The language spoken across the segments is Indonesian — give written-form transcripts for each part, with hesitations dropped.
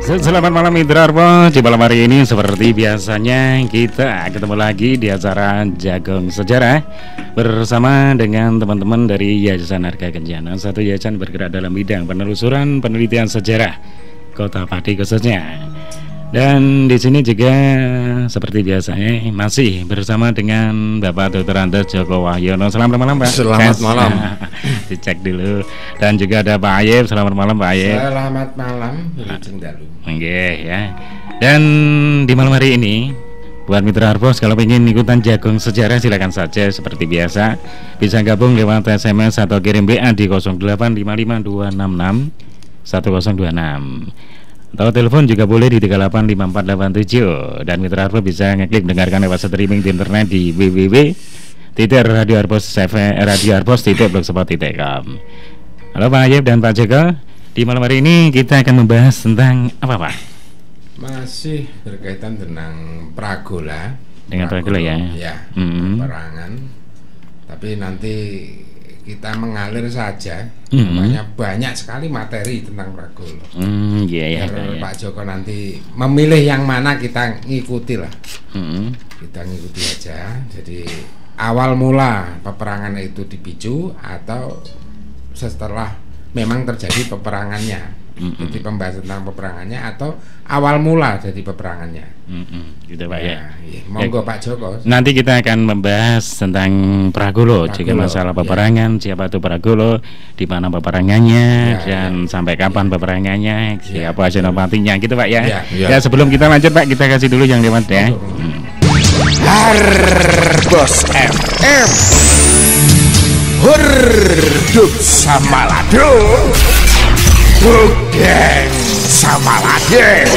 Selamat malam Mitra Arpo. Di malam hari ini seperti biasanya kita ketemu lagi di acara Jagung Sejarah bersama dengan teman-teman dari Yayasan Harga Kencana, satu yayasan bergerak dalam bidang penelusuran penelitian sejarah Kota Pati khususnya. Dan di sini juga seperti biasanya masih bersama dengan Bapak Dr. Andes Joko Wahyono. Selamat malam Pak. Selamat malam. Dicek dulu. Dan juga ada Pak Ayep. Selamat malam Pak Ayep. Selamat malam. Oke ya. Dan di malam hari ini buat Mitra Arbos kalau ingin ikutan Jagung Sejarah silakan saja seperti biasa. Bisa gabung lewat SMS atau kirim WA di 08552661026. Atau telepon juga boleh di 385487. Dan Mitra Arbos bisa ngeklik mendengarkan lewat streaming di internet di www.radioarbos.blogspot.com. Halo Pak Ayep dan Pak Joko. Di malam hari ini kita akan membahas tentang apa Pak? Masih berkaitan dengan Pragola. Dengan Pragola ya? Ya, peperangan. Tapi nanti kita mengalir saja. Namanya banyak sekali materi tentang Pragola. Iya. Pak Joko nanti memilih yang mana kita ngikuti lah. Kita ngikuti aja. Jadi awal mula peperangan itu dipicu atau setelah memang terjadi peperangannya. Jadi pembahasan tentang peperangannya atau awal mula jadi peperangannya. Gitu Pak ya. Monggo Pak Joko. Nanti kita akan membahas tentang Pragolo, juga masalah peperangan, siapa itu Pragolo, di mana peperangannya, dan sampai kapan peperangannya, siapa senopatinya, gitu Pak ya. Ya sebelum kita lanjut Pak, kita kasih dulu yang lewat ya. Arbos FM Hurdup Samalado Bugeng Samalade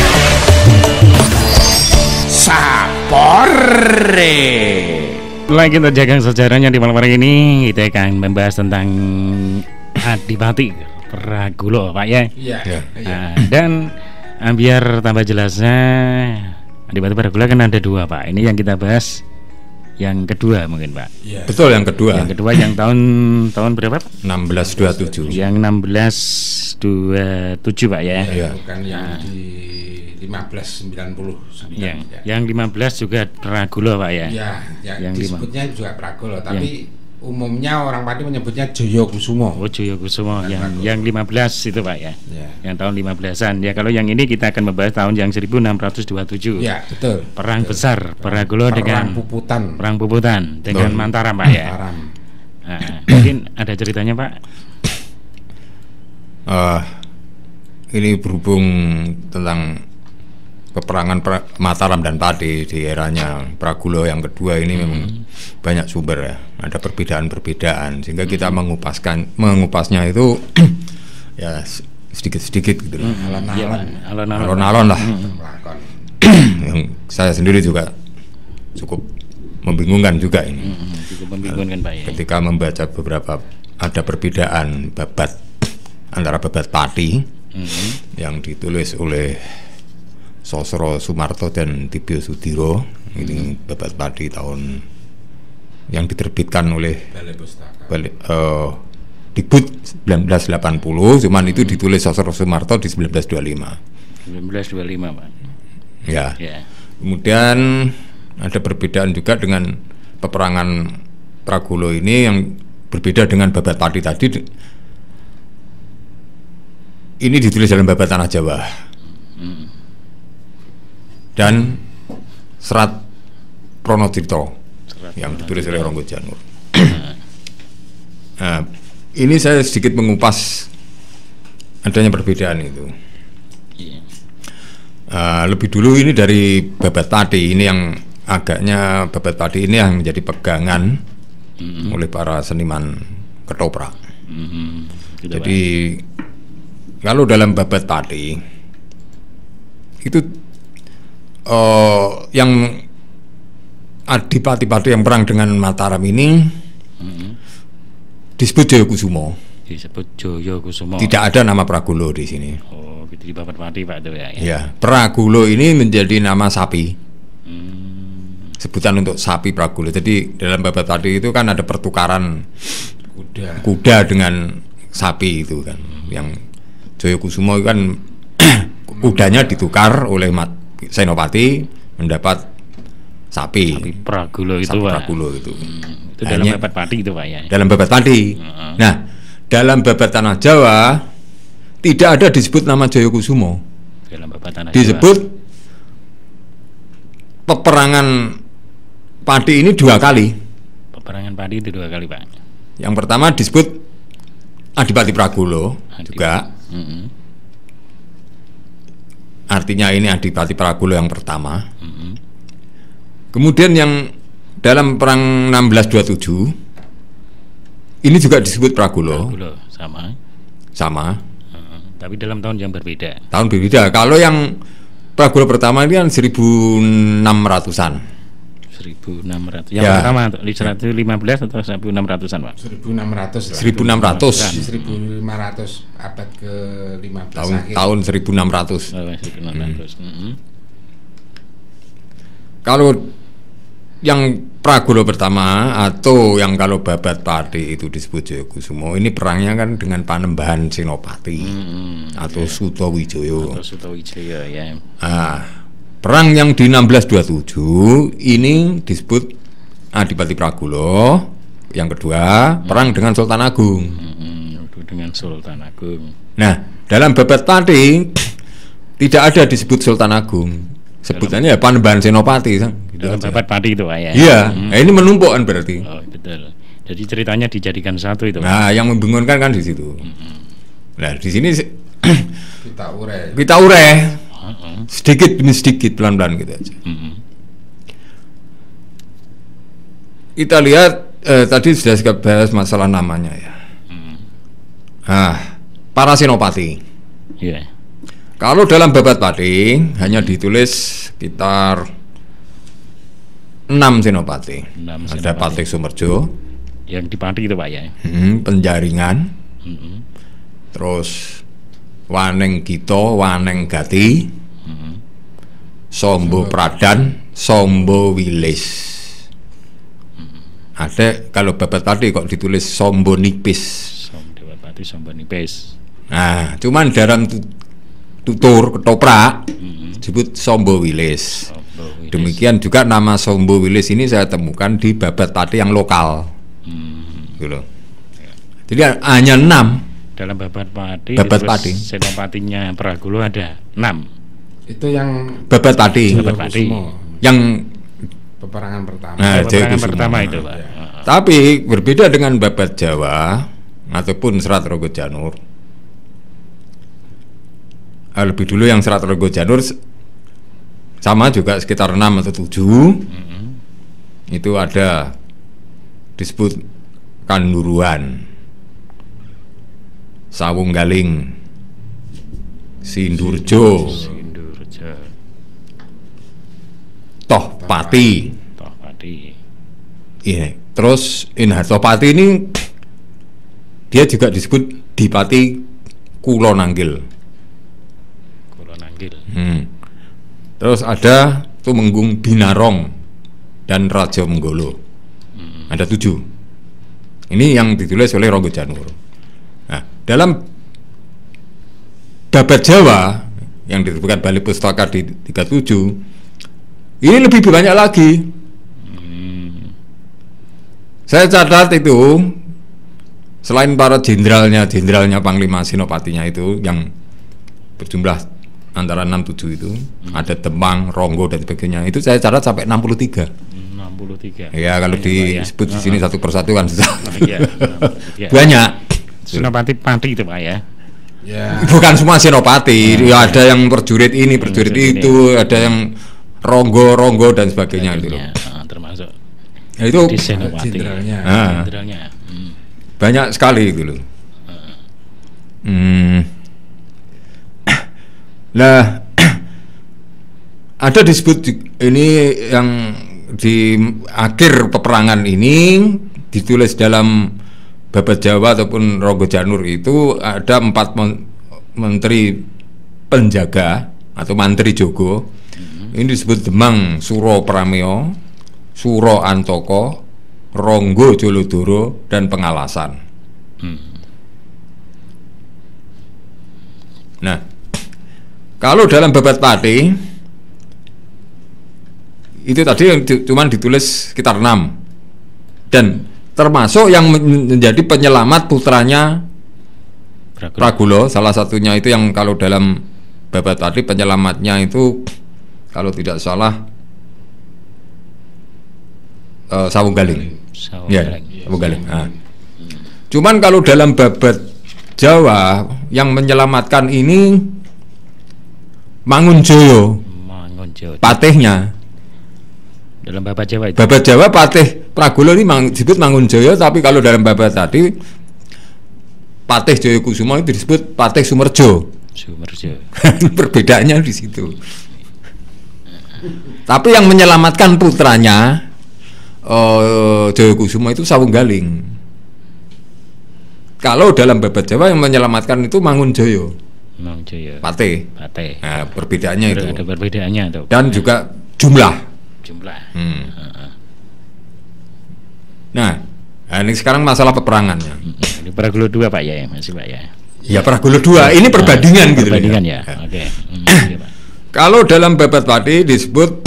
Sapore. Lagi kita Jagung Sejarahnya di malam hari ini kita akan membahas tentang Adipati Pragolo Pak ya. Dan biar tambah jelasnya Adipati Pragolo kan ada dua Pak. Ini yang kita bahas yang kedua mungkin Pak. Betul, yang kedua. Yang kedua yang tahun berapa Pak? 1627. Yang 1627 Pak ya. Bukan yang di 1599. Yang 15 juga Pragolo Pak ya. Yang disebutnya juga Pragolo, tapi umumnya orang Pati menyebutnya Joyokusumo. Oh, Joyokusumo yang 15 itu Pak ya. Yang tahun 15-an. Ya kalau yang ini kita akan membahas tahun yang 1627. Ya, betul. Perang besar Pragolo dengan Perang Puputan dengan Mataram Pak ya. Mungkin ada ceritanya Pak. Ini berhubung tentang peperangan Mataram dan Pati di eranya Pragolo yang kedua ini memang banyak sumber ya, ada perbedaan-perbedaan sehingga kita mengupasnya itu ya sedikit-sedikit gitu loh. Alon-alon lah. Yang saya sendiri juga cukup membingungkan juga ini. Cukup membingungkan Pak ya. Ketika membaca beberapa ada perbedaan babat antara babat Pati yang ditulis oleh Sosro Sumarto dan Tibio Sudiro, ini babat Pati tahun yang diterbitkan oleh Dikbud 1980, cuman itu ditulis Sosro Sumarto di 1925 Pak. Ya. Kemudian ada perbedaan juga dengan peperangan Pragolo ini yang berbeda dengan babat Pati tadi. Ini ditulis dalam babat Tanah Jawa dan Serat Pronotirto yang ditulis oleh Ronggo Janur. Nah, ini saya sedikit mengupas adanya perbedaan itu. Lebih dulu ini dari babat Pati ini yang agaknya babat Pati ini yang menjadi pegangan oleh para seniman ketoprak. Jadi kalau dalam babat Pati itu yang Adipati-Pati yang perang dengan Mataram ini disebut Joyokusumo. Tidak ada nama Pragolo di sini. Oh, gitu di babat Pati Pak itu ya. Ya, Pragolo ini menjadi nama sapi. Sebutan untuk sapi Pragolo. Jadi dalam babat Pati itu kan ada pertukaran kuda dengan sapi itu kan. Yang Joyokusumo kan Udahnya ditukar oleh Senopati mendapat sapi. Sapi Pragulo itu, Sapi Pak. Pragulo itu. Itu dalam babat padi itu, Pak ya. Dalam babat padi. Nah, dalam babat tanah Jawa tidak ada disebut nama Jayakusumo. Dalam babat tanah Disebut Jawa. peperangan padi ini 2 kali. Peperangan padi itu 2 kali, Pak. Yang pertama disebut Adipati Pragulo juga. Artinya ini Adipati Pragulo yang pertama. Kemudian yang dalam perang 1627 ini juga disebut Pragulo. Pragulo sama. Tapi dalam tahun yang berbeda. Tahun berbeda. Kalau yang Pragulo pertama ini kan 1600-an. 1600. Yang Ya. pertama 115 atau 1600-an, Pak? 1600 lah. 1600. 1500 abad ke-15 akhir. Tahun 1600. Oh, 1600. Kalau yang Pragulo pertama atau yang kalau babat padi itu disebut Jayakusumo, ini perangnya kan dengan Panembahan Senopati atau Sutawijaya. Atau Sutawijaya ya. Perang yang di 1627 ini disebut Adipati Pragulo. Yang kedua, perang dengan Sultan Agung. Dengan Sultan Agung. Nah, dalam babat padi tidak ada disebut Sultan Agung. Sebutannya ya Panembahan Senopati. Gitu Dalam aja. babat padi itu, Pak ya. Iya, nah ini menumpukkan berarti. Oh, betul. Jadi ceritanya dijadikan satu itu, Pak. Nah, yang membingungkan kan di situ. Nah, di sini Kita urai sedikit demi sedikit, pelan-pelan gitu aja. Kita lihat tadi sudah kita bahas masalah namanya ya. Para Senopati. Iya. Kalau dalam babat padi hanya ditulis sekitar 6 Senopati. 6 Ada Senopati. Patih Sumerjo, Yang di padi itu, Pak ya. Penjaringan, terus Waneng Gito, Waneng Gati, Sombo Pradan, Sombo Wilis. Ada kalau babat tadi kok ditulis Sombo Nipis. Dewa Pati Sombo Nipis. Nah, cuman dalam tutur ketoprak disebut Sombo Wilis. Sombo Wilis. Demikian juga nama Sombo Wilis ini saya temukan di babat tadi yang lokal. Gitu. Jadi hanya 6. Dalam babat padi. Babat terus padi. Senopatinya Pragulo ada 6. itu yang Babat tadi Babat padi. Jayakusumo, yang peperangan pertama. Nah, Peperangan Jayakusumo. pertama itu, Pak. Tapi berbeda dengan babat Jawa ataupun Serat Rogo Janur. Lebih dulu yang Serat Rogo Janur sama juga sekitar 6 atau 7. Itu ada disebut Kanduruan, Sawunggaling, Sindurjo, Sindurjo, Tohpati. Tohpati. Iya, terus Inhartopati ini dia juga disebut Dipati Kulonanggil. Kulonanggil. Terus ada Tumenggung Binarong dan Raja Menggolo. Ada 7. Ini yang ditulis oleh Ronggo Janur. Nah, dalam babat Jawa yang diterbitkan Bali Pustaka di 37 ini lebih banyak lagi. Saya catat itu selain para jenderalnya Panglima Senopatinya itu yang berjumlah antara 6-7 itu, ada Demang, Ronggo dan sebagainya. Itu saya catat sampai 63. 63. Ya kalau disebut di sini satu persatu kan susah. Iya. Banyak. Senopati padi itu, Pak ya. Ya, Bukan semua Senopati, ya, ada yang perjurit ini, perjurit itu, ada yang Ronggo dan sebagainya gitu loh. Termasuk Ya, itu di Senopati. jenderalnya. Jenderalnya. banyak sekali gitu loh. Nah, ada disebut ini yang di akhir peperangan ini ditulis dalam babat Jawa ataupun Ronggo Janur itu ada 4 menteri penjaga atau mantri Jogo. Ini disebut Demang Suro Prameo, Suro Antoko, Ronggo Jolodoro dan Pengalasan. Nah, Kalau dalam babat pati itu tadi yang cuman ditulis sekitar 6 dan termasuk yang menjadi penyelamat putranya Pragulo. Salah satunya itu yang kalau dalam babat pati penyelamatnya itu kalau tidak salah Sawunggaling. Ya, Sawunggaling. Nah. Cuman kalau dalam babat Jawa yang menyelamatkan ini Mangunjoyo. Patihnya. Dalam babat Jawa itu. Babat Jawa patih Pragulo ini disebut Mangunjoyo, tapi kalau dalam babat tadi Patih Jayakusuma itu disebut Patih Sumerjo. Perbedaannya di situ. Tapi yang menyelamatkan putranya Jayakusuma itu Sawunggaling. Kalau dalam babat Jawa yang menyelamatkan itu Mangunjoyo. Patih. Nah, perbedaannya itu. Ada perbedaannya tuh. Dan juga jumlah. Nah, ini sekarang masalah peperangannya. Ini Pragulo 2 Pak ya, masih Pak ya. Ya Pragulo 2. Ini perbandingan gitu. Perbandingan ya. Oke. Kalau dalam babat pati disebut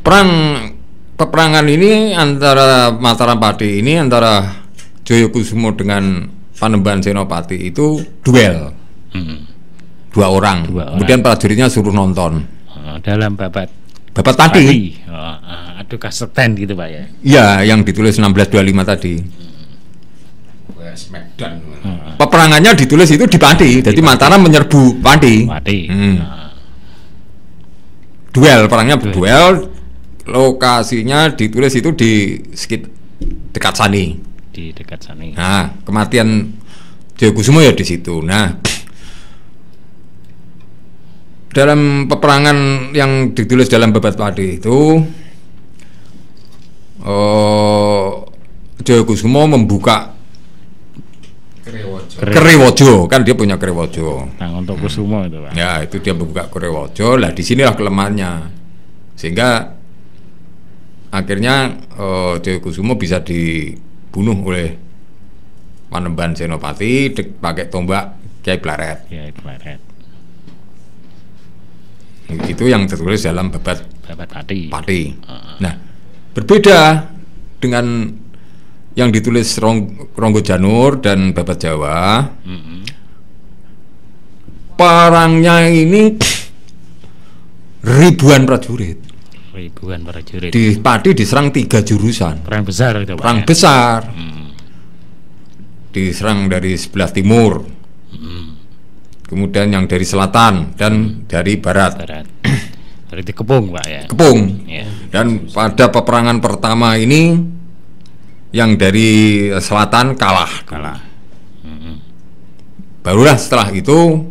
peperangan ini antara Mataram Pati ini antara Jayakusuma dengan Panembahan Senopati itu duel. Dua orang. Kemudian prajuritnya suruh nonton. Dalam babat pati. Aduh kasetan gitu Pak ya. Iya, yang ditulis 1625 tadi. Peperangannya ditulis itu di Pati. Jadi Mataram menyerbu Pati. Duel, perangnya duel. Lokasinya ditulis itu di dekat Sani. Di dekat Sani. Nah, kematian Jayakusuma ya di situ. Nah, dalam peperangan yang ditulis dalam babat pati itu Jayakusuma membuka Kerewojo, kan dia punya Kerewojo. Untuk Kusuma itu Pak. Ya, itu dia membuka Kerewojo. Lah disinilah kelemahannya, sehingga akhirnya Jayakusuma bisa dibunuh oleh Panembahan Senopati pakai tombak Kiai Blaret. Itu yang tertulis dalam babat pati. Nah, berbeda dengan yang ditulis Ronggo Janur dan babat Jawa. Perangnya ini ribuan prajurit. Di Pati diserang 3 jurusan. Perang besar itu Pak. Perang besar. Diserang dari sebelah timur. Kemudian yang dari selatan dan dari barat. Dari Kepung Pak ya. Kepung. Ya. Dan pada peperangan pertama ini yang dari selatan kalah. Barulah setelah itu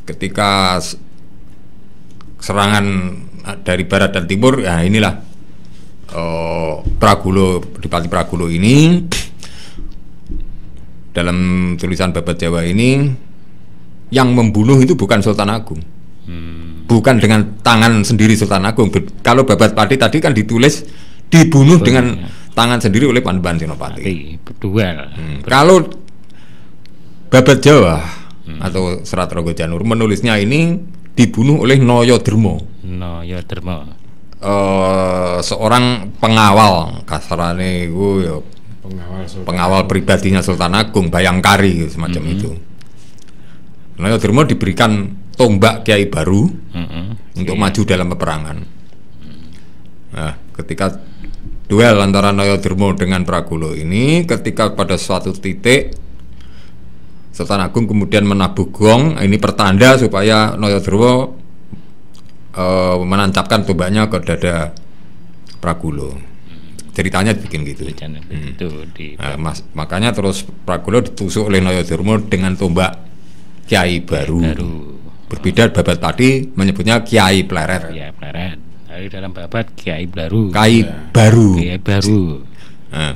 ketika serangan dari barat dan timur, ya inilah Pragulo, Adipati Pragulo ini dalam tulisan babat Jawa ini yang membunuh itu bukan Sultan Agung, bukan dengan tangan sendiri Sultan Agung. Kalau babat pati tadi kan ditulis dibunuh dengan tangan sendiri oleh Panembahan Senopati. Kalau babat Jawa atau Serat Ronggo Janur menulisnya ini dibunuh oleh Noyodermo. Seorang pengawal, kasarane iku ya pengawal pribadinya Sultan Agung, Bayangkari semacam itu. Noyodermo diberikan tombak Kiai Baru untuk maju dalam peperangan. Nah, ketika duel antara Noyodermo dengan Pragulo ini, ketika pada suatu titik Sultan Agung kemudian menabuh gong, ini pertanda supaya Noyodermo menancapkan tombaknya ke dada Pragulo. Ceritanya bikin gitu. Nah, makanya terus Pragulo ditusuk oleh Noyodermo dengan tombak Kiai Baru. Berbeda babat pati menyebutnya Kiai Pleret. Dari dalam babat Kiai Baru. Kiai Baru. Nah,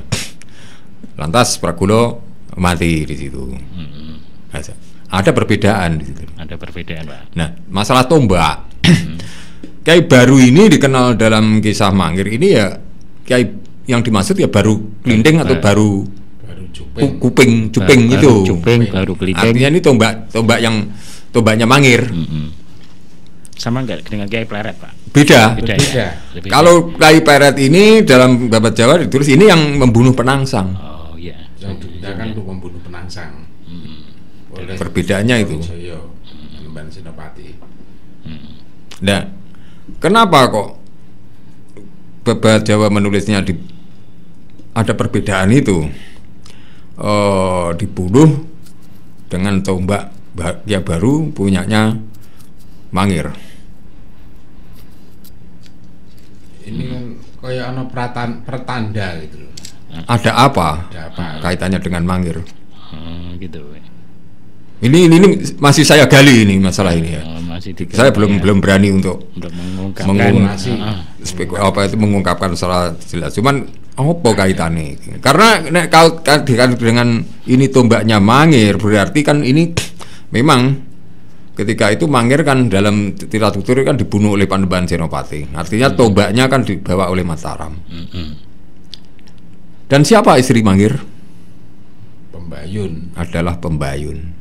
lantas Pragulo mati di situ. Ada perbedaan di situ. Pak. Nah, masalah tombak. Kiai Baru ini dikenal dalam kisah Mangir ini ya Kiai yang dimaksud ya baru kelinding atau baru cuping itu. Baru kelinding. Artinya ini tombak yang tombaknya Mangir. Sama enggak dengan Kiai Pleret, Pak? Beda. Beda. Beda. Ya? Lebih Kalau Kiai Pleret ini dalam Babat Jawa ditulis ini yang membunuh penangsang. Oh iya. Yang digunakan untuk membunuh penangsang. Oleh Perbedaannya itu. Wijaya Panembahan Senopati. Nah, kenapa kok Babat Jawa menulisnya ada perbedaan itu? Dibunuh dengan tombak yang baru punyanya Mangir. Ini kan kayak ono pertanda gitu loh. Ada apa? Ada apa? Kaitannya dengan Mangir? Gitu. Ini masih saya gali ini masalah ini ya. Masih Saya belum berani untuk mengungkapkan mengungkapkan secara jelas. Cuman apa kaitannya? Karena kalau dengan ini tombaknya Mangir berarti kan ini memang ketika itu Mangir kan dalam tiratutur kan dibunuh oleh Panembahan Senopati. Artinya tombaknya kan dibawa oleh Mataram. Dan siapa istri Mangir? Pembayun. Adalah Pembayun.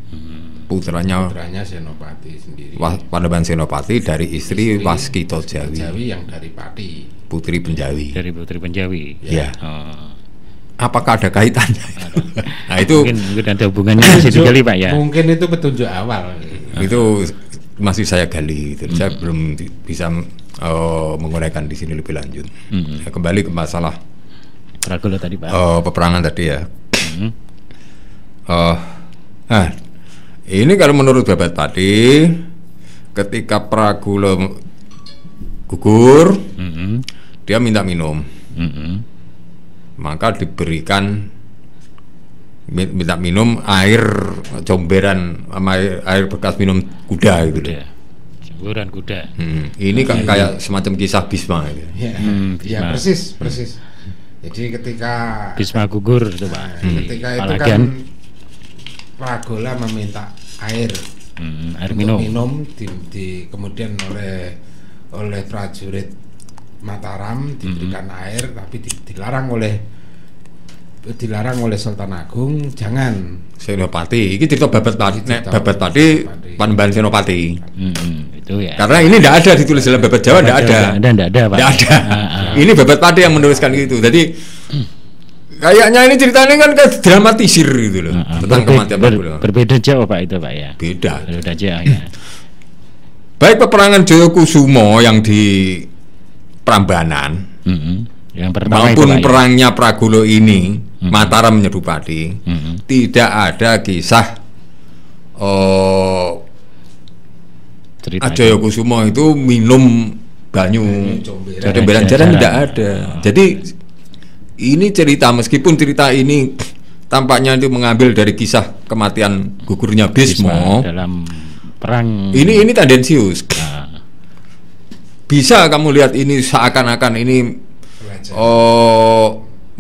Putranya Senopati sendiri. Panembahan Senopati dari istri Waskita Jawi. Jawi yang dari Pati. Putri Penjawi. Dari Putri Penjawi. Ya. Apakah ada kaitannya? Nah itu mungkin ada hubungannya di situ kali, Pak ya. Mungkin itu petunjuk awal. Itu masih saya gali. Saya belum bisa menguraikan di sini lebih lanjut. Kembali ke masalah Pragulo tadi, Pak. Peperangan tadi ya. Ini kalau menurut Babat Pati, ketika Pragulo gugur, dia minta minum. Maka diberikan minta minum air comberan sama air bekas minum kuda gitu. Comberan kuda. Ini kan kayak semacam kisah Bisma gitu. Ya, Bisma. persis. Jadi ketika Bisma gugur itu, Pak. ketika itu Palagan. kan Pragola meminta air minum. kemudian oleh prajurit Mataram diberikan air, tapi dilarang oleh Sultan Agung, jangan. Senopati, ini cerita Babat Pati, Babat Pati, Panembahan Senopati. Itu ya. Karena ini tidak ada ditulis dalam Babat Jawa, tidak ada. Tidak ada, Pak. Tidak ada. Ini Babat Pati yang menuliskan gitu. Jadi kayaknya ini ceritanya kan dramatisir gitu loh tentang kematian Pragulo. Berbeda jauh, Pak, itu, Pak ya. Berbeda jauh ya. Baik peperangan Jayakusumo yang di Prambanan, yang pertama maupun itu, Pak, perangnya Pragulo ini, Mataram Nyerupati, tidak ada kisah Jayakusumo itu minum banyu comberan tidak ada. Jadi ini cerita, meskipun cerita ini tampaknya itu mengambil dari kisah kematian gugurnya Bisma dalam perang. Ini tendensius. Bisa kamu lihat ini seakan-akan ini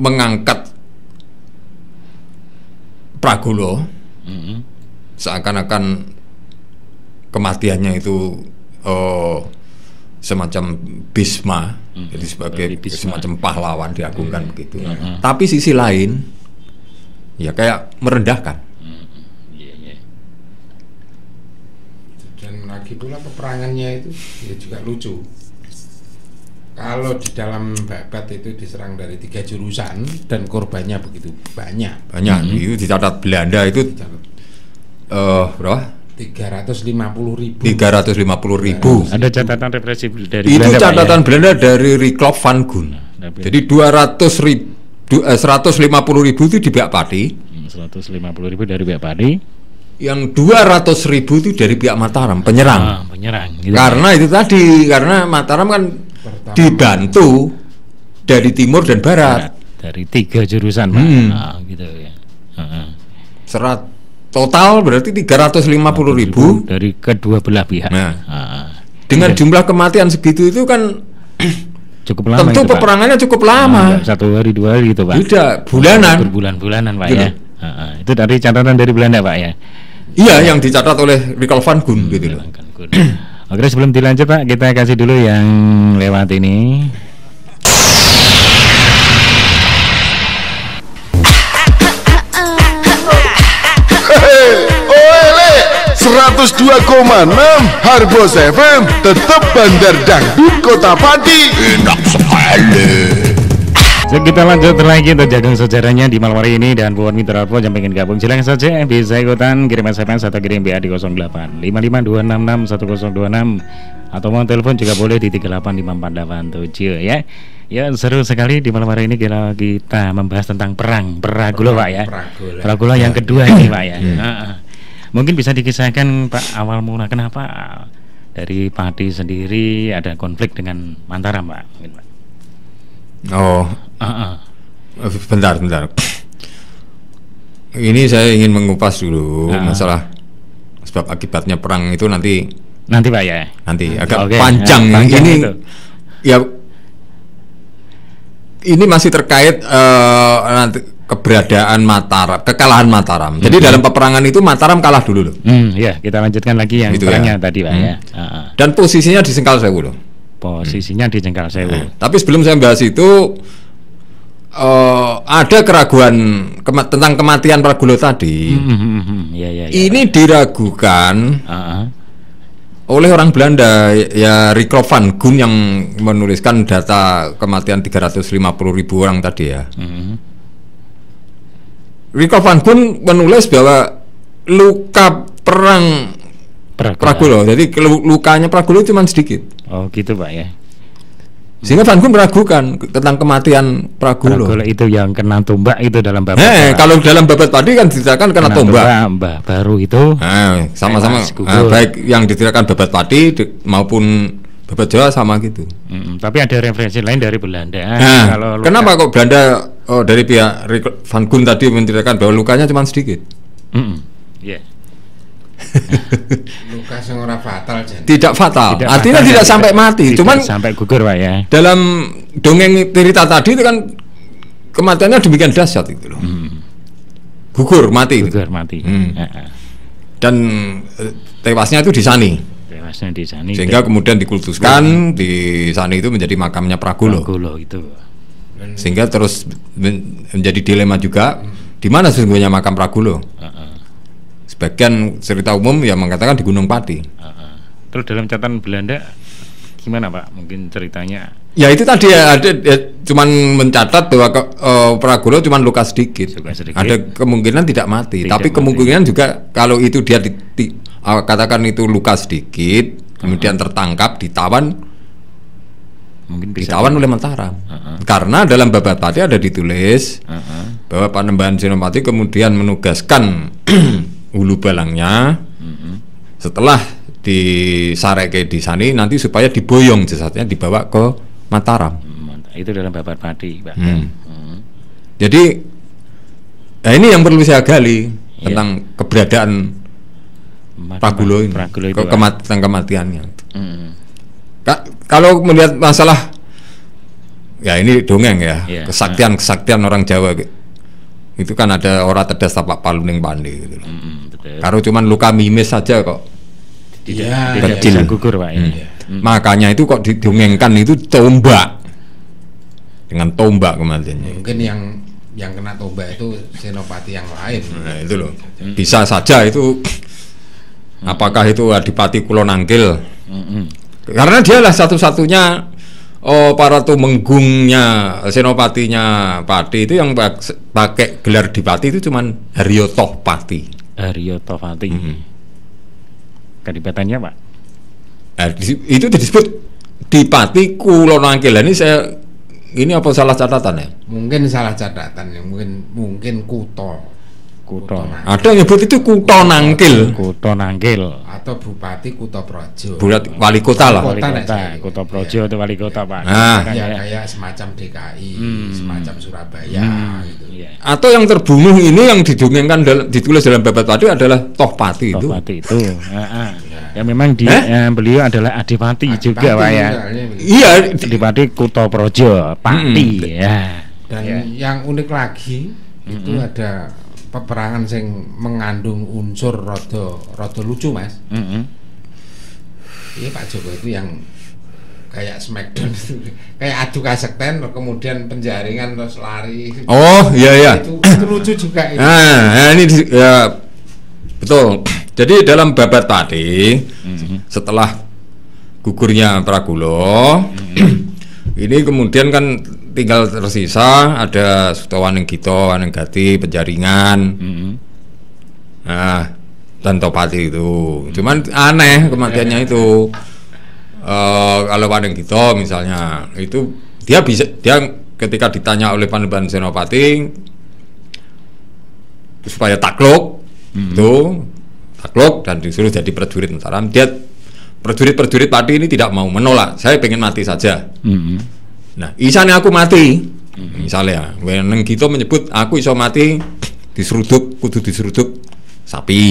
mengangkat Pragulo, seakan-akan kematiannya itu semacam Bisma, jadi sebagai semacam pahlawan diagungkan begitu. Tapi sisi lain, ya kayak merendahkan. Dan lagi pula peperangannya itu ya juga lucu. Kalau di dalam Babat itu diserang dari 3 jurusan dan korbannya begitu banyak. Itu dicatat Belanda itu berapa? 350.000. Ada catatan represif dari itu Belanda, catatan Pak, ya? Belanda dari Rickloff van Goon. Jadi 150.000 itu di pihak Pati. 150.000 dari pihak Pati. Yang 200.000 itu dari pihak Mataram, penyerang. Penyerang. Gitu. Karena itu tadi, karena Mataram kan dibantu dari timur dan barat. Dari 3 jurusan, Pak. Gitu ya. Serat total berarti 350.000 dari kedua belah pihak. Dengan jumlah kematian segitu itu kan cukup lama. Tentu itu, peperangannya cukup lama. 1 hari 2 hari gitu, Pak. Tidak, bulanan. Berbulan-bulanan, Pak, gitu. ya. Itu dari catatan dari Belanda, Pak, ya. Iya, yang dicatat oleh Rickloff van Goon gitu loh. Oke, sebelum dilanjut, Pak, kita kasih dulu yang lewat ini. 102,6 Harbos FM tetap Bandar Dangdut Kota Pati. Enak sekali. So, kita lanjut lagi untuk jagung sejarahnya di malam hari ini. Dan buat mitra Arpo yang pengen gabung silakan saja bisa ikutan kirim SMS atau kirim BA di 08 55 266 1026 atau mau telepon juga boleh di 3854887 ya. Ya seru sekali di malam hari ini kita membahas tentang perang Pragulo Pak ya. Pragulo yang kedua ini Pak ya. Mungkin bisa dikisahkan Pak awal mula kenapa dari Pati sendiri ada konflik dengan Mataram Pak. Oh, bentar. Ini saya ingin mengupas dulu masalah sebab akibatnya perang itu nanti Pak ya. Nanti agak panjang. Ini itu. Ya, ini masih terkait nanti keberadaan Mataram, kekalahan Mataram. Jadi dalam peperangan itu Mataram kalah dulu loh. Ya, kita lanjutkan lagi yang gitu perangnya ya. tadi Pak ya. Dan posisinya di Sengkal Sewu loh. Posisinya di Sengkal Sewu. Tapi sebelum saya bahas itu ada keraguan tentang kematian Pragulo tadi. Ya. Ini diragukan oleh orang Belanda ya, Rico van Gun yang menuliskan data kematian 350.000 orang tadi ya. Rico van Gun menulis bahwa luka perang Pragulo, jadi lukanya Pragulo cuma sedikit. Oh gitu Pak ya. Sehingga Van Gun meragukan tentang kematian Pragulo. Pragulo itu yang kena tombak itu dalam babat. Kalau dalam babat tadi kan diceritakan kena tombak. Mbah baru itu. Sama-sama. Baik yang diceritakan babat Pati maupun babat Jawa sama gitu. Tapi ada referensi lain dari Belanda. Kalau kenapa kok Belanda dari pihak Van Gun tadi menceritakan bahwa lukanya cuma sedikit? Luka sing ora fatal jadi. Tidak fatal. Artinya tidak sampai mati, cuman sampai gugur Pak ya. Dalam dongeng cerita tadi itu kan kematiannya demikian dahsyat itu loh. Gugur mati. Dan tewasnya itu di Sani. Sehingga kemudian dikultuskan di Sani itu menjadi makamnya Pragulo itu. Sehingga terus menjadi dilema juga di mana sesungguhnya makam Pragulo. Sebagian cerita umum yang mengatakan di Gunung Pati. Terus dalam catatan Belanda gimana Pak? Mungkin ceritanya? Ya itu tadi ya, cuman mencatat bahwa Pragulo cuman luka sedikit. Ada kemungkinan tidak mati. Tapi kemungkinan juga kalau itu dia katakan itu luka sedikit, kemudian tertangkap, ditawan, mungkin ditawan oleh Mataram. Karena dalam babat Pati ada ditulis bahwa Panembahan Senopati kemudian menugaskan Hulu Balangnya setelah disareke di Sani nanti supaya diboyong jasadnya dibawa ke Mataram. Itu dalam babat Pati Pak. Jadi ini yang perlu saya gali tentang keberadaan Pragulo ini, tentang kematiannya. Kalau melihat masalah ya ini dongeng ya, kesaktian orang Jawa itu kan ada ora tedas tapak paluning pandi gitu. Kalau cuman luka mimis saja kok tidak bisa gugur Pak ya. Makanya itu kok didongengkan itu tombak, dengan tombak kematiannya. Mungkin yang kena tombak itu senopati yang lain. Nah itu loh, bisa saja itu. Apakah itu Adipati Kulonangkil? Karena dialah satu-satunya para tumenggungnya senopatinya Pati itu yang pakai gelar Dipati itu cuman Haryoto Pati. Kadipatannya Pak? Itu disebut Dipati Kulonangkil. Ini apa salah catatan ya? Mungkin salah catatan ya, mungkin Kuto. Ada yang nyebut itu Kuto Nangkil atau Bupati Kuto Projo. Wali kota lah. Kuto Projo atau wali kota Pak. Kayak semacam DKI, semacam Surabaya gitu. Atau yang terbunuh ini yang didongengkan ditulis dalam babat Pati adalah Toh Pati itu. Ya memang beliau adalah Adipati juga Pak ya. Iya, Adipati Kuto Projo Pati ya. Dan yang unik lagi itu ada peperangan sing mengandung unsur rada lucu Mas. Ini Pak Joko itu yang kayak Smackdown kayak adu kasekten kemudian penjaringan terus lari. Oh iya. Itu lucu juga itu. Ini ya betul. Jadi dalam babat pati setelah gugurnya Pragulo, ini kemudian kan tinggal tersisa ada Sutowaning Gito, Wanenggati, Penjaringan, nah dan Topati itu. Cuman aneh kematiannya itu. Kalau Waneng Gito misalnya itu dia ketika ditanya oleh Panembahan Senopati supaya takluk itu takluk dan disuruh jadi prajurit Mataram, dia prajurit Pati ini tidak mau, menolak, saya pengen mati saja. Nah isane aku mati misalnya Waneng Gito menyebut aku iso mati kudu diseruduk sapi.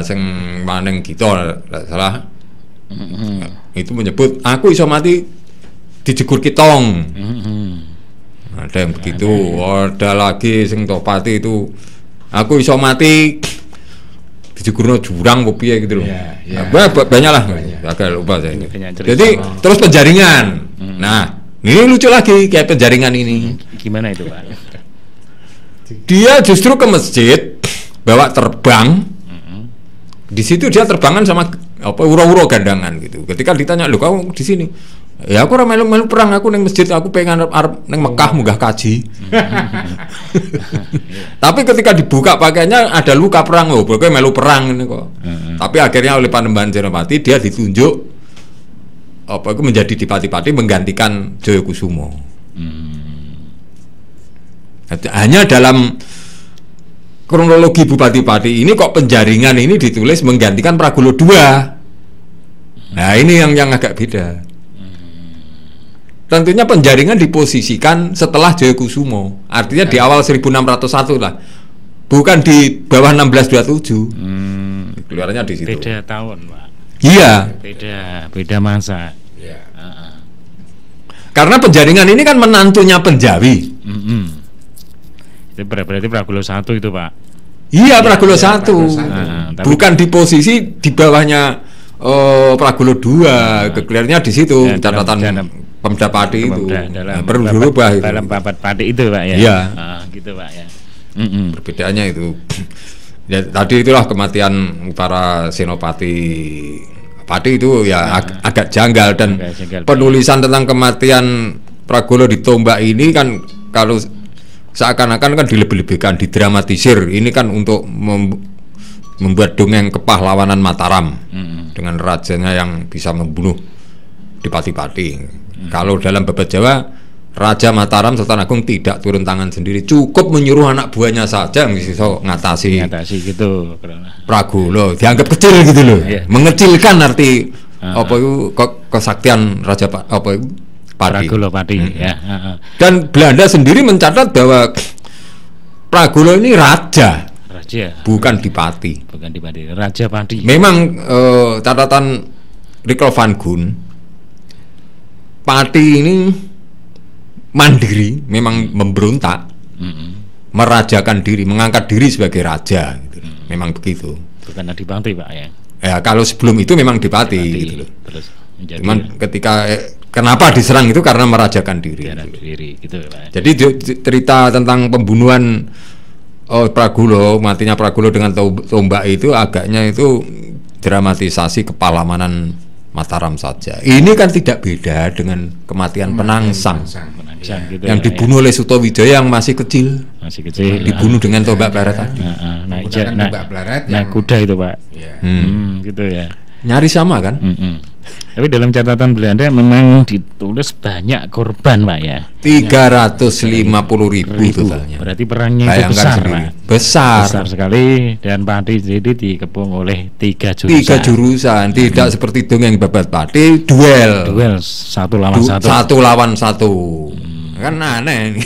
Sing Waneng Gito salah itu menyebut aku iso mati dijegur kitong. Ada yang begitu. Ada lagi sing Topati itu aku iso mati dijegurno jurang apa piye gitu loh. Banyak lah. Agak lupa saya. Jadi terus Penjaringan. Nah, ini lucu lagi kayak Penjaringan ini. Gimana itu, Pak? Dia justru ke masjid bawa terbang. Di situ dia terbangan sama apa uro-uro gandangan gitu. Ketika ditanya, "Lho, kamu di sini?" "Ya aku ora melu perang, aku ning masjid, aku pengen arep ning Mekah munggah kaji." Tapi ketika dibuka pakaiannya ada luka perang, loh, pokoknya melu perang ini kok. Tapi akhirnya oleh Panembahan Senopati dia ditunjuk apa itu menjadi Dipati-Pati menggantikan Jayakusumo. Hanya dalam kronologi Bupati-Pati ini kok Penjaringan ini ditulis menggantikan Pragulo II. Nah ini yang agak beda. Tentunya Penjaringan diposisikan setelah Jayakusumo, artinya di awal 1601 lah, bukan di bawah 1627. Keluarnya di situ. Beda tahun, Pak. Iya. Beda masa. Karena Penjaringan ini kan menantunya Penjawi. Itu berarti Pragulo I itu, Pak. Iya, Pragulo I. Bukan di posisi di bawahnya Pragulo II. Kekeliarnya di situ catatan Pemda Pati itu. Perlu dirubah itu. Dalam babat Pati itu, Pak ya. Iya. Gitu, Pak ya. Perbedaannya itu. Ya, tadi itulah kematian para senopati Pati itu ya agak janggal, dan penulisan tentang kematian Pragulo di Tombak ini kan kalau seakan-akan kan dilebih-lebihkan, didramatisir. Ini kan untuk membuat dongeng kepahlawanan Mataram dengan rajanya yang bisa membunuh Dipati-Pati. Kalau dalam babat Jawa, Raja Mataram Sultan Agung tidak turun tangan sendiri, cukup menyuruh anak buahnya saja yang bisa ngatasi gitu. Pragulo, dianggap kecil gitu loh, mengecilkan arti apa itu kesaktian Raja apa itu Pati. Pragulo Pati, ya. Dan Belanda sendiri mencatat bahwa Pragulo ini raja, bukan Dipati. Raja Pati. Memang catatan Rikol van Gun, Pati ini mandiri, memang memberontak, merajakan diri, mengangkat diri sebagai raja, gitu. Memang begitu. Bukan Adipati, Pak ya. Ya kalau sebelum itu memang Dipati, gitu loh. Terus cuman ketika kenapa diserang itu karena merajakan diri. Gitu, Pak. Jadi cerita tentang pembunuhan Pragulo, matinya Pragulo dengan tombak itu agaknya itu dramatisasi kepahlawanan Mataram saja. Ini kan tidak beda dengan kematian Penangsang gitu, yang dibunuh oleh Sutowijaya yang masih kecil, dibunuh dengan tombak barat tadi. Naik kuda itu, Pak. Gitu ya. Nyaris sama kan? Tapi dalam catatan Belanda memang ditulis banyak korban, Pak ya. 350.000 totalnya. Berarti perangnya itu besar, Pak. Besar sekali, dan Pati jadi dikepung oleh 3 jurusan. 3 jurusan, tidak seperti dongeng babat Pati duel 1 lawan 1. Satu lawan 1. Kan aneh ini.